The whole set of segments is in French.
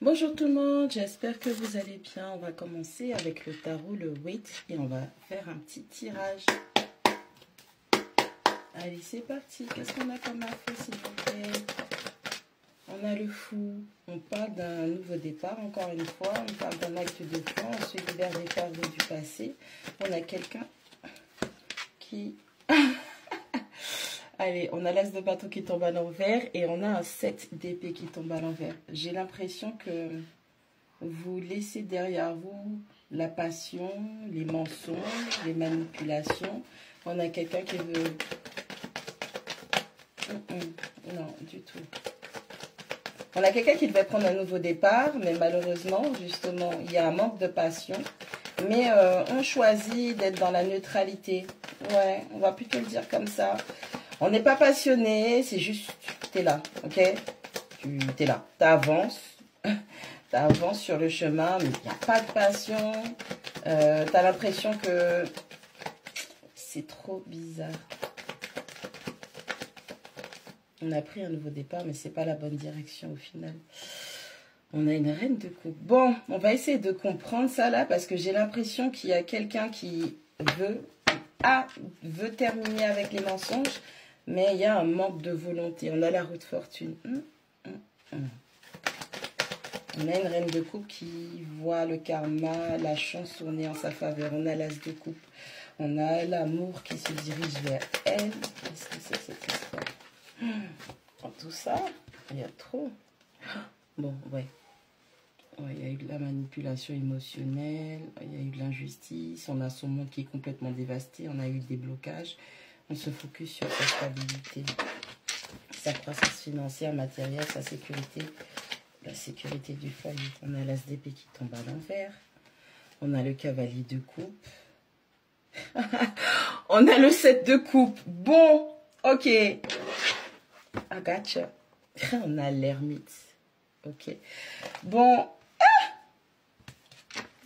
Bonjour tout le monde, j'espère que vous allez bien. On va commencer avec le tarot, le Wait, et on va faire un petit tirage. Allez, c'est parti. Qu'est-ce qu'on a comme info, s'il vous plaît? On a le fou. On parle d'un nouveau départ, encore une fois. On parle d'un acte de foi. On se libère des fardeaux du passé. On a quelqu'un qui... Allez, on a l'as de bâton qui tombe à l'envers et on a un 7 d'épée qui tombe à l'envers. J'ai l'impression que vous laissez derrière vous la passion, les mensonges, les manipulations. On a quelqu'un qui veut... Non, du tout. On a quelqu'un qui devait prendre un nouveau départ, mais malheureusement, justement, il y a un manque de passion. Mais on choisit d'être dans la neutralité. Ouais, on va plutôt le dire comme ça. On n'est pas passionné, c'est juste, tu es là, ok? Tu es là, tu avances. Tu avances sur le chemin, mais il n'y a pas de passion. Tu as l'impression que c'est trop bizarre. On a pris un nouveau départ, mais ce n'est pas la bonne direction au final. On a une reine de coupe. Bon, on va essayer de comprendre ça là, parce que j'ai l'impression qu'il y a quelqu'un qui veut terminer avec les mensonges, mais il y a un manque de volonté. On a la roue de fortune. On a une reine de coupe qui voit le karma, la chance tourner en sa faveur. On a l'as de coupe. On a l'amour qui se dirige vers elle. Qu'est-ce que c'est cette histoire? Tout ça, il y a trop. Bon, ouais. Il y a eu de la manipulation émotionnelle, il y a eu de l'injustice, on a son monde qui est complètement dévasté, on a eu des blocages. On se focus sur sa stabilité, sa croissance financière, matérielle, sa sécurité, la sécurité du foyer. On a l'as d'épée qui tombe à l'envers. On a le cavalier de coupe. On a le 7 de coupe. Bon, ok. I gotcha. On a l'ermite. Ok. Bon.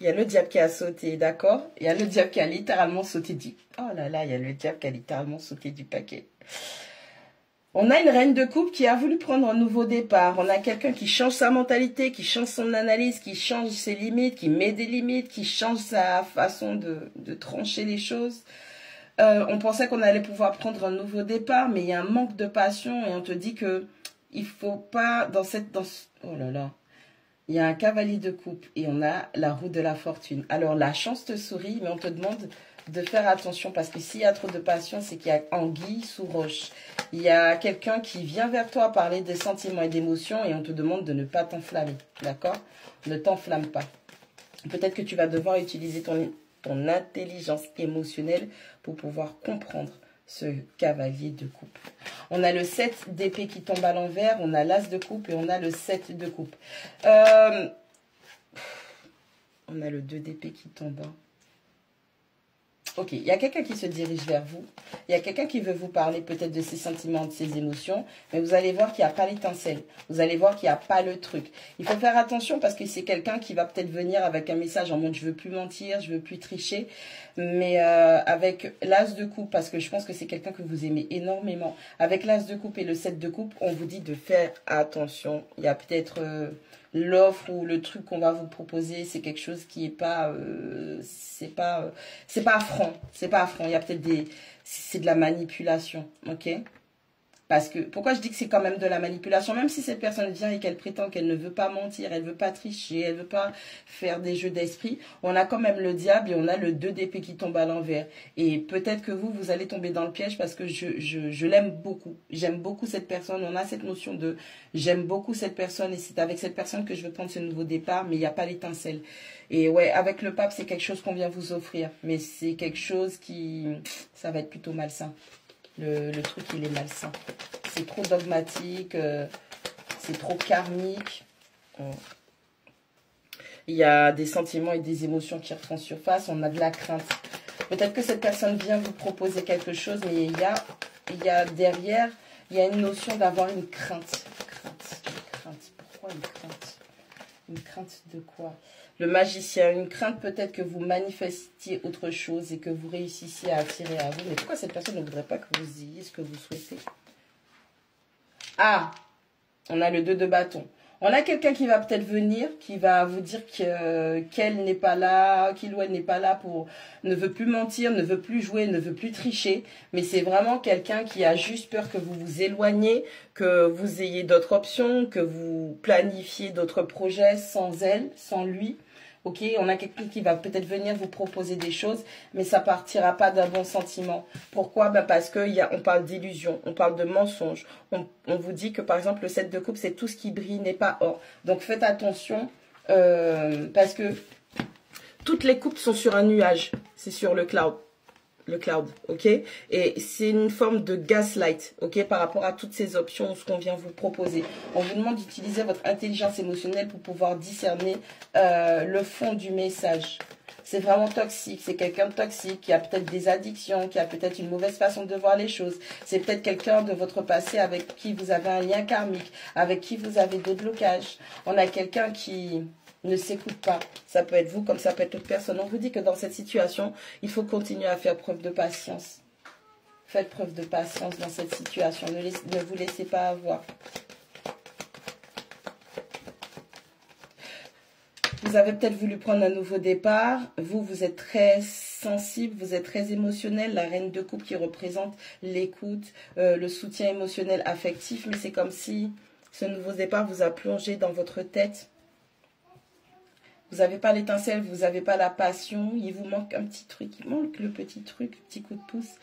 Il y a le diable qui a sauté, d'accord? Il y a le diable qui a littéralement sauté du... Oh là là, il y a le diable qui a littéralement sauté du paquet. On a une reine de coupe qui a voulu prendre un nouveau départ. On a quelqu'un qui change sa mentalité, qui change son analyse, qui change ses limites, qui met des limites, qui change sa façon de trancher les choses. On pensait qu'on allait pouvoir prendre un nouveau départ, mais il y a un manque de passion et on te dit que il faut pas oh là là. Il y a un cavalier de coupe et on a la roue de la fortune. Alors, la chance te sourit, mais on te demande de faire attention parce que s'il y a trop de passion, c'est qu'il y a anguille sous roche. Il y a quelqu'un qui vient vers toi parler des sentiments et d'émotions et on te demande de ne pas t'enflammer, d'accord? Ne t'enflamme pas. Peut-être que tu vas devoir utiliser ton intelligence émotionnelle pour pouvoir comprendre ce cavalier de coupe. On a le 7 d'épée qui tombe à l'envers, on a l'as de coupe et on a le 7 de coupe. On a le 2 d'épée qui tombe. Ok, il y a quelqu'un qui se dirige vers vous. Il y a quelqu'un qui veut vous parler peut-être de ses sentiments, de ses émotions. Mais vous allez voir qu'il n'y a pas l'étincelle. Vous allez voir qu'il n'y a pas le truc. Il faut faire attention parce que c'est quelqu'un qui va peut-être venir avec un message en mode je veux plus mentir, je veux plus tricher. Mais avec l'as de coupe, parce que je pense que c'est quelqu'un que vous aimez énormément. Avec l'as de coupe et le 7 de coupe, on vous dit de faire attention. Il y a peut-être... l'offre ou le truc qu'on va vous proposer, c'est quelque chose qui est pas, c'est pas franc, c'est pas franc. Il y a peut-être c'est de la manipulation, ok? Parce que, pourquoi je dis que c'est quand même de la manipulation, même si cette personne vient et qu'elle prétend qu'elle ne veut pas mentir, elle ne veut pas tricher, elle ne veut pas faire des jeux d'esprit, on a quand même le diable et on a le 2 d'épée qui tombe à l'envers. Et peut-être que vous allez tomber dans le piège parce que je l'aime beaucoup. J'aime beaucoup cette personne, on a cette notion de j'aime beaucoup cette personne et c'est avec cette personne que je veux prendre ce nouveau départ, mais il n'y a pas l'étincelle. Et ouais, avec le pape, c'est quelque chose qu'on vient vous offrir, mais c'est quelque chose ça va être plutôt malsain. Le truc, il est malsain. C'est trop dogmatique, c'est trop karmique. Il y a des sentiments et des émotions qui refont surface. On a de la crainte. Peut-être que cette personne vient vous proposer quelque chose, mais il y a derrière, il y a une notion d'avoir une crainte. Une crainte. Pourquoi une crainte? Une crainte de quoi? Le magicien, une crainte peut-être que vous manifestiez autre chose et que vous réussissiez à attirer à vous. Mais pourquoi cette personne ne voudrait pas que vous ayez ce que vous souhaitez? Ah, on a le 2 de bâton. On a quelqu'un qui va peut-être venir, qui va vous dire qu'elle n'est pas là, qu'il ou elle n'est pas là pour, ne veut plus mentir, ne veut plus jouer, ne veut plus tricher. Mais c'est vraiment quelqu'un qui a juste peur que vous vous éloigniez, que vous ayez d'autres options, que vous planifiez d'autres projets sans elle, sans lui. Ok, on a quelqu'un qui va peut-être venir vous proposer des choses, mais ça partira pas d'un bon sentiment. Pourquoi? Ben parce on parle d'illusion, on parle de mensonge. On vous dit que par exemple le 7 de coupe, c'est tout ce qui brille n'est pas or. Donc faites attention parce que toutes les coupes sont sur un nuage, c'est sur le cloud. Le cloud, ok? Et c'est une forme de gaslight, ok? Par rapport à toutes ces options, ce qu'on vient vous proposer. On vous demande d'utiliser votre intelligence émotionnelle pour pouvoir discerner le fond du message. C'est vraiment toxique, c'est quelqu'un de toxique qui a peut-être des addictions, qui a peut-être une mauvaise façon de voir les choses. C'est peut-être quelqu'un de votre passé avec qui vous avez un lien karmique, avec qui vous avez des blocages. On a quelqu'un qui ne s'écoute pas. Ça peut être vous comme ça peut être autre personne. On vous dit que dans cette situation, il faut continuer à faire preuve de patience. Faites preuve de patience dans cette situation. Ne vous laissez pas avoir. Vous avez peut-être voulu prendre un nouveau départ. Vous êtes très sensible, vous êtes très émotionnel. La reine de coupe qui représente l'écoute, le soutien émotionnel affectif. Mais c'est comme si ce nouveau départ vous a plongé dans votre tête. Vous n'avez pas l'étincelle, vous n'avez pas la passion. Il vous manque un petit truc. Il manque le petit truc, petit coup de pouce.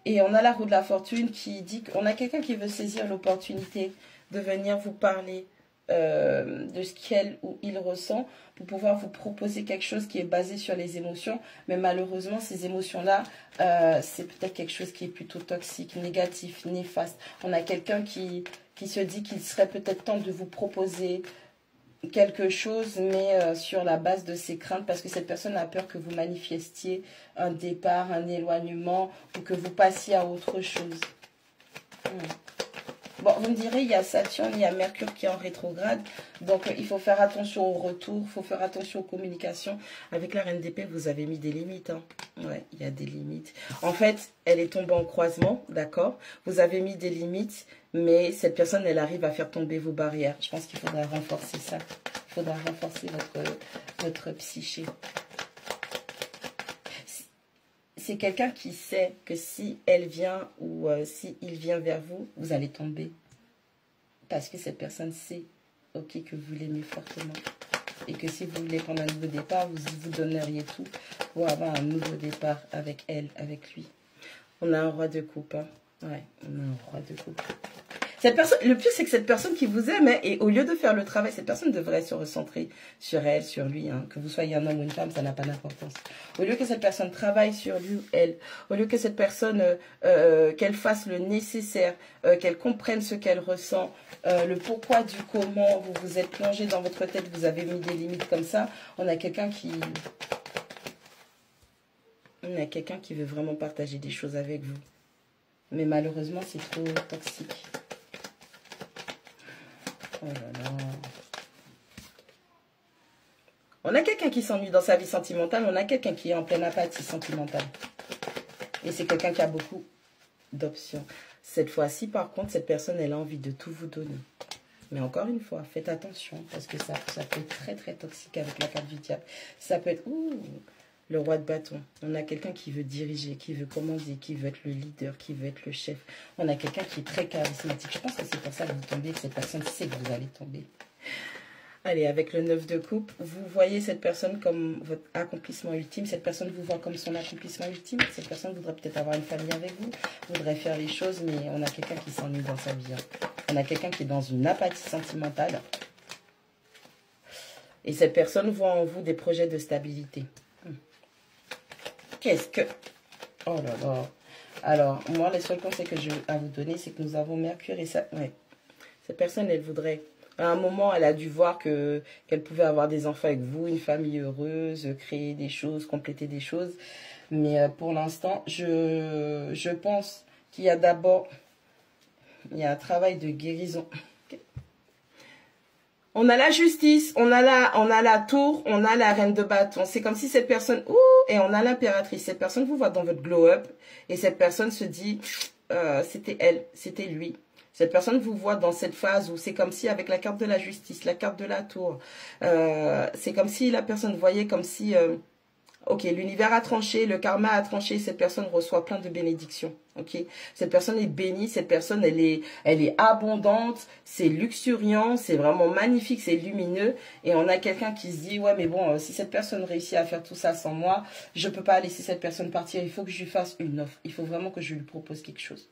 Et on a la roue de la fortune qui dit qu'on a quelqu'un qui veut saisir l'opportunité de venir vous parler de ce qu'elle ou il ressent pour pouvoir vous proposer quelque chose qui est basé sur les émotions. Mais malheureusement, ces émotions-là, c'est peut-être quelque chose qui est plutôt toxique, négatif, néfaste. On a quelqu'un qui se dit qu'il serait peut-être temps de vous proposer quelque chose, mais sur la base de ses craintes, parce que cette personne a peur que vous manifestiez un départ, un éloignement, ou que vous passiez à autre chose. Bon, vous me direz, il y a Saturne, il y a Mercure qui est en rétrograde, donc il faut faire attention au retour, il faut faire attention aux communications. Avec la Reine d'épée, vous avez mis des limites, hein. Ouais, il y a des limites. En fait, elle est tombée en croisement, d'accord? Vous avez mis des limites, mais cette personne, elle arrive à faire tomber vos barrières. Je pense qu'il faudra renforcer ça. Il faudra renforcer votre psyché. C'est quelqu'un qui sait que si elle vient ou si il vient vers vous, vous allez tomber. Parce que cette personne sait, ok, que vous l'aimez fortement. Et que si vous voulez prendre un nouveau départ, vous donneriez tout pour avoir un nouveau départ avec elle, avec lui. On a un roi de coupe, hein. Ouais, on a un roi de coupe. Cette personne, le pire, c'est que cette personne qui vous aime, hein, et au lieu de faire le travail, cette personne devrait se recentrer sur elle, sur lui. Hein. Que vous soyez un homme ou une femme, ça n'a pas d'importance. Au lieu que cette personne travaille sur lui ou elle, au lieu que cette personne, qu'elle fasse le nécessaire, qu'elle comprenne ce qu'elle ressent, le pourquoi du comment, vous vous êtes plongé dans votre tête, vous avez mis des limites comme ça, on a quelqu'un qui... On a quelqu'un qui veut vraiment partager des choses avec vous. Mais malheureusement, c'est trop toxique. Oh là là. On a quelqu'un qui s'ennuie dans sa vie sentimentale. On a quelqu'un qui est en pleine apathie sentimentale. Et c'est quelqu'un qui a beaucoup d'options. Cette fois-ci, par contre, cette personne, elle a envie de tout vous donner. Mais encore une fois, faites attention. Parce que ça peut être très, très toxique avec la carte du diable. Ça peut être... le roi de bâton. On a quelqu'un qui veut diriger, qui veut commander, qui veut être le leader, qui veut être le chef. On a quelqu'un qui est très charismatique. Je pense que c'est pour ça que vous tombez, que cette personne sait que vous allez tomber. Allez, avec le 9 de coupe, vous voyez cette personne comme votre accomplissement ultime. Cette personne vous voit comme son accomplissement ultime. Cette personne voudrait peut-être avoir une famille avec vous, voudrait faire les choses, mais on a quelqu'un qui s'ennuie dans sa vie. Hein. On a quelqu'un qui est dans une apathie sentimentale. Et cette personne voit en vous des projets de stabilité. Qu'est-ce que... Oh là là. Alors, moi, les seuls conseils que j'ai à vous donner, c'est que nous avons Mercure et ça... Ouais. Cette personne, elle voudrait... À un moment, elle a dû voir qu'elle pouvait avoir des enfants avec vous, une famille heureuse, créer des choses, compléter des choses. Mais pour l'instant, je pense qu'il y a d'abord... Il y a un travail de guérison. On a la justice, on a la tour, on a la reine de bâton. C'est comme si cette personne... et on a l'impératrice. Cette personne vous voit dans votre glow-up. Et cette personne se dit, c'était elle, c'était lui. Cette personne vous voit dans cette phase où c'est comme si, avec la carte de la justice, la carte de la tour, c'est comme si la personne voyait comme si, ok, l'univers a tranché, le karma a tranché, cette personne reçoit plein de bénédictions. Ok, cette personne est bénie, cette personne elle est abondante, c'est luxuriant, c'est vraiment magnifique, c'est lumineux. Et on a quelqu'un qui se dit ouais mais bon, si cette personne réussit à faire tout ça sans moi, je peux pas laisser cette personne partir. Il faut que je lui fasse une offre. Il faut vraiment que je lui propose quelque chose.